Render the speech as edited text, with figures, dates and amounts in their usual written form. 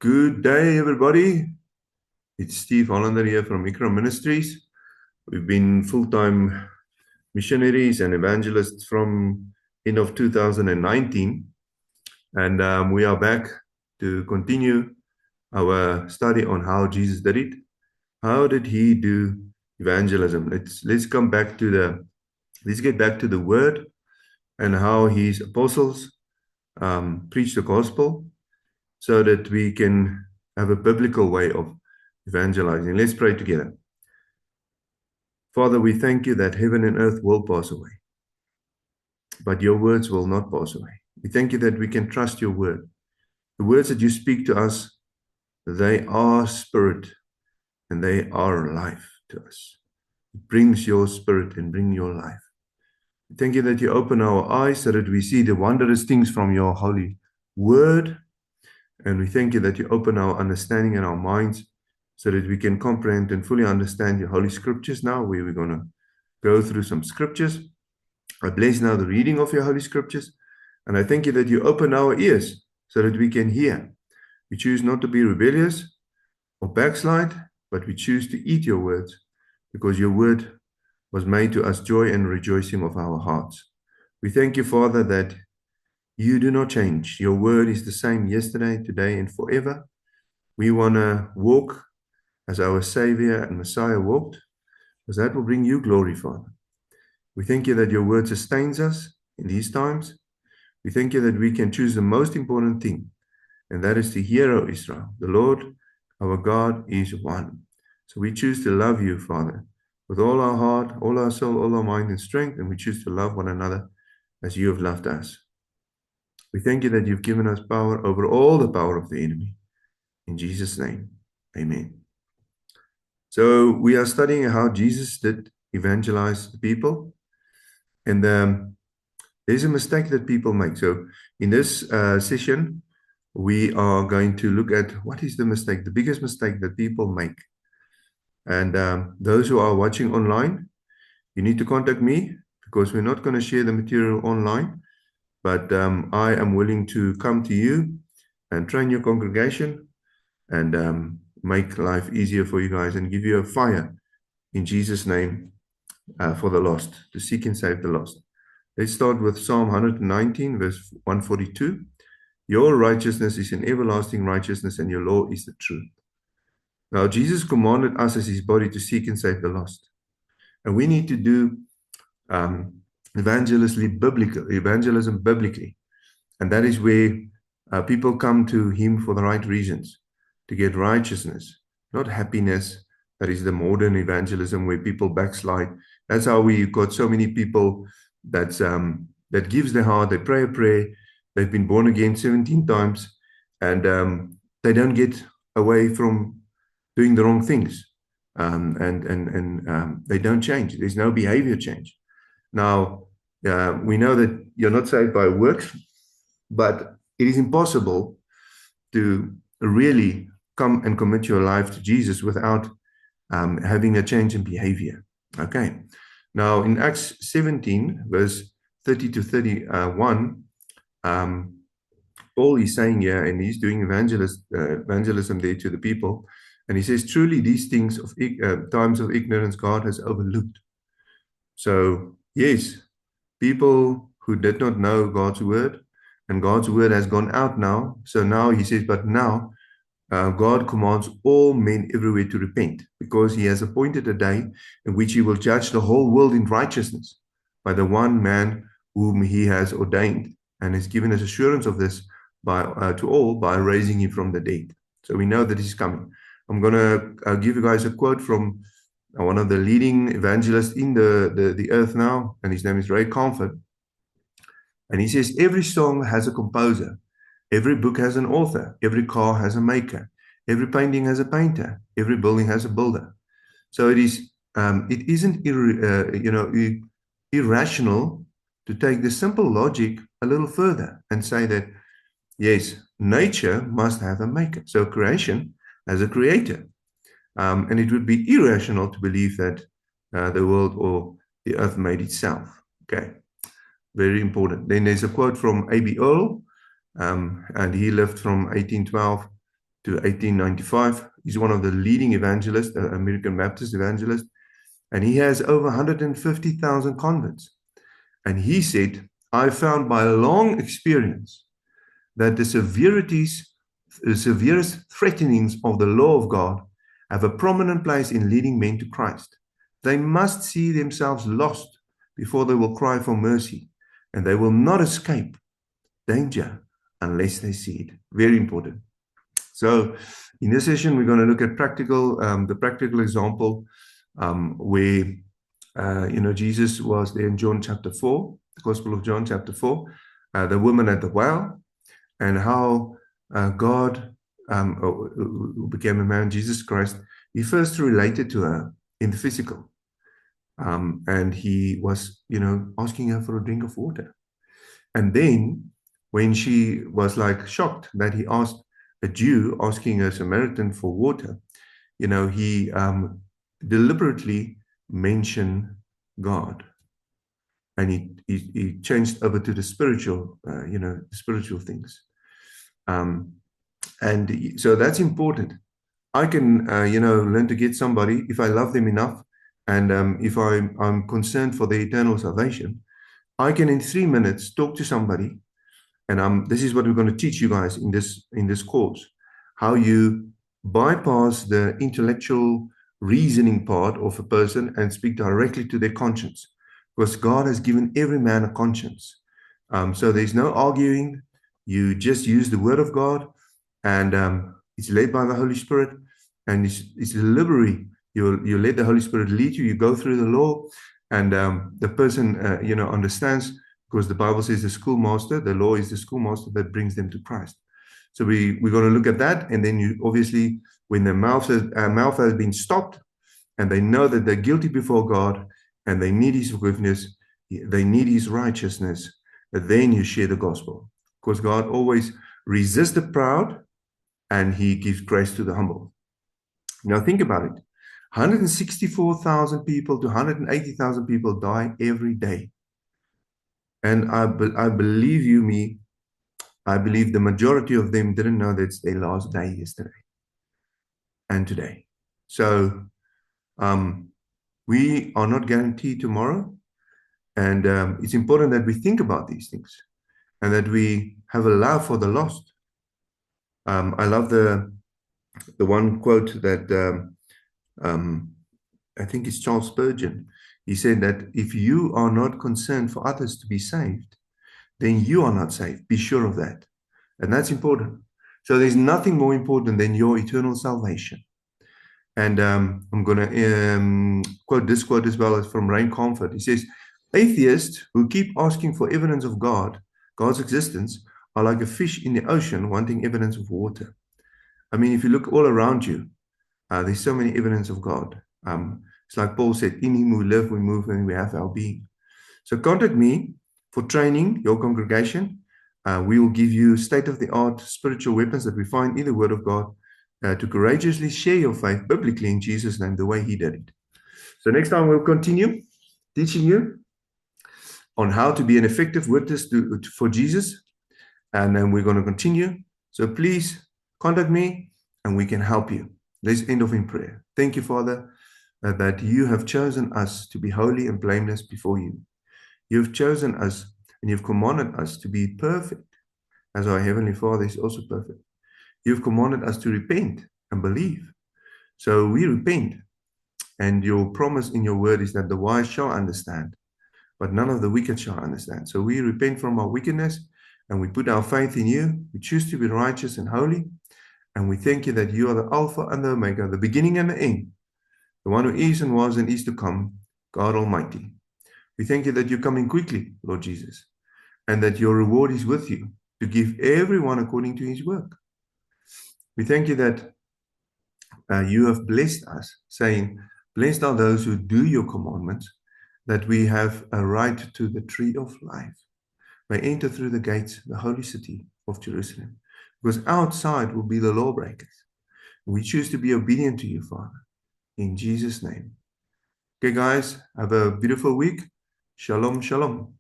Good day, everybody. It's Steve Hollander here from Micro Ministries. We've been full-time missionaries and evangelists from end of 2019, and we are back to continue our study on how Jesus did it. How did he do evangelism? Let's get back to the word and how his apostles preached the gospel, so that we can have a biblical way of evangelizing. Let's pray together. Father, we thank you that heaven and earth will pass away, but your words will not pass away. We thank you that we can trust your word. The words that you speak to us, they are spirit and they are life to us. It brings your spirit and bring your life. We thank you that you open our eyes so that we see the wondrous things from your holy word. And we thank you that you open our understanding and our minds so that we can comprehend and fully understand your holy scriptures now, where we're going to go through some scriptures. I bless now the reading of your holy scriptures. And I thank you that you open our ears so that we can hear. We choose not to be rebellious or backslide, but we choose to eat your words, because your word was made to us joy and rejoicing of our hearts. We thank you, Father, that you do not change. Your word is the same yesterday, today, and forever. We want to walk as our Savior and Messiah walked, because that will bring you glory, Father. We thank you that your word sustains us in these times. We thank you that we can choose the most important thing, and that is to hear, O Israel, the Lord, our God, is one. So we choose to love you, Father, with all our heart, all our soul, all our mind and strength, and we choose to love one another as you have loved us. We thank you that you've given us power over all the power of the enemy. In Jesus' name, amen. So we are studying how Jesus did evangelize the people. And there's a mistake that people make. So in this session, we are going to look at what is the mistake, the biggest mistake that people make. And those who are watching online, you need to contact me, because we're not going to share the material online. But I am willing to come to you and train your congregation and make life easier for you guys and give you a fire in Jesus' name for the lost, to seek and save the lost. Let's start with Psalm 119, verse 142. Your righteousness is an everlasting righteousness, and your law is the truth. Now, Jesus commanded us as his body to seek and save the lost. And we need to do evangelism biblically. And that is where people come to him for the right reasons, to get righteousness, not happiness. That is the modern evangelism where people backslide. That's how we got so many people that gives their heart, they pray a prayer, they've been born again 17 times, and they don't get away from doing the wrong things. And they don't change. There's no behavior change. Now, we know that you're not saved by works, but it is impossible to really come and commit your life to Jesus without having a change in behavior. Okay. Now, in Acts 17, verse 30 to 31, Paul is saying here, and he's doing evangelism there to the people, and he says, truly these things of times of ignorance God has overlooked. So, yes, people who did not know God's word, and God's word has gone out now. So now he says, but now God commands all men everywhere to repent, because he has appointed a day in which he will judge the whole world in righteousness by the one man whom he has ordained, and has given us assurance of this to all by raising him from the dead. So we know that he's coming. I'm going to give you guys a quote from one of the leading evangelists in the earth now, and his name is Ray Comfort. And he says, every song has a composer, every book has an author, every car has a maker, every painting has a painter, every building has a builder. So it isn't irrational to take the simple logic a little further and say that, yes, nature must have a maker. So creation has a creator. And it would be irrational to believe that the world or the earth made itself. Okay, very important. Then there's a quote from A.B. Earl, and he lived from 1812 to 1895. He's one of the leading evangelists, American Baptist evangelist, and he has over 150,000 converts. And he said, I found by long experience that the severest threatenings of the law of God have a prominent place in leading men to Christ. They must see themselves lost before they will cry for mercy, and they will not escape danger unless they see it. Very important. So in this session, we're going to look at the practical example where, Jesus was there in John chapter 4, the Gospel of John chapter 4, the woman at the well, and how God, who became a man, Jesus Christ, he first related to her in the physical. And he was, asking her for a drink of water. And then when she was like shocked that he asked a Jew asking a Samaritan for water, he deliberately mentioned God. And he changed over to the spiritual, the spiritual things. And so that's important. I can, learn to get somebody if I love them enough, and if I'm concerned for their eternal salvation. I can in 3 minutes talk to somebody, and this is what we're going to teach you guys in this course: how you bypass the intellectual reasoning part of a person and speak directly to their conscience, because God has given every man a conscience. So there's no arguing. You just use the Word of God, and it's led by the Holy Spirit, and it's deliberately. You let the Holy Spirit lead you. You go through the law, and the person, understands, because the Bible says the law is the schoolmaster that brings them to Christ. So we're going to look at that, and then you obviously, when the mouth has been stopped, and they know that they're guilty before God, and they need His forgiveness, they need His righteousness, then you share the gospel, because God always resists the proud, and He gives grace to the humble. Now think about it. 164,000 people to 180,000 people die every day. And I believe I believe the majority of them didn't know that it's their last day yesterday and today. So we are not guaranteed tomorrow. And it's important that we think about these things and that we have a love for the lost. I love the one quote that I think it's Charles Spurgeon. He said that if you are not concerned for others to be saved, then you are not saved. Be sure of that. And that's important. So there's nothing more important than your eternal salvation. And I'm going to quote this quote as well as from Ray Comfort. He says, atheists who keep asking for evidence of God's existence, are like a fish in the ocean wanting evidence of water. I mean, if you look all around you, there's so many evidence of God. It's like Paul said, in Him we live, we move, and we have our being. So contact me for training your congregation. We will give you state-of-the-art spiritual weapons that we find in the Word of God to courageously share your faith biblically in Jesus' name, the way He did it. So next time we'll continue teaching you on how to be an effective witness for Jesus. And then we're going to continue. So please contact me and we can help you. Let's end off in prayer. Thank you, Father, that you have chosen us to be holy and blameless before you. You have chosen us and you've commanded us to be perfect, as our Heavenly Father is also perfect. You've commanded us to repent and believe. So we repent. And your promise in your word is that the wise shall understand, but none of the wicked shall understand. So we repent from our wickedness and we put our faith in you. We choose to be righteous and holy. And we thank you that you are the Alpha and the Omega, the beginning and the end, the one who is and was and is to come, God Almighty. We thank you that you're coming quickly, Lord Jesus, and that your reward is with you to give everyone according to his work. We thank you that you have blessed us, saying, blessed are those who do your commandments, that we have a right to the tree of life. May enter through the gates, the holy city of Jerusalem, because outside will be the lawbreakers. We choose to be obedient to you, Father, in Jesus' name. Okay, guys, have a beautiful week. Shalom, shalom.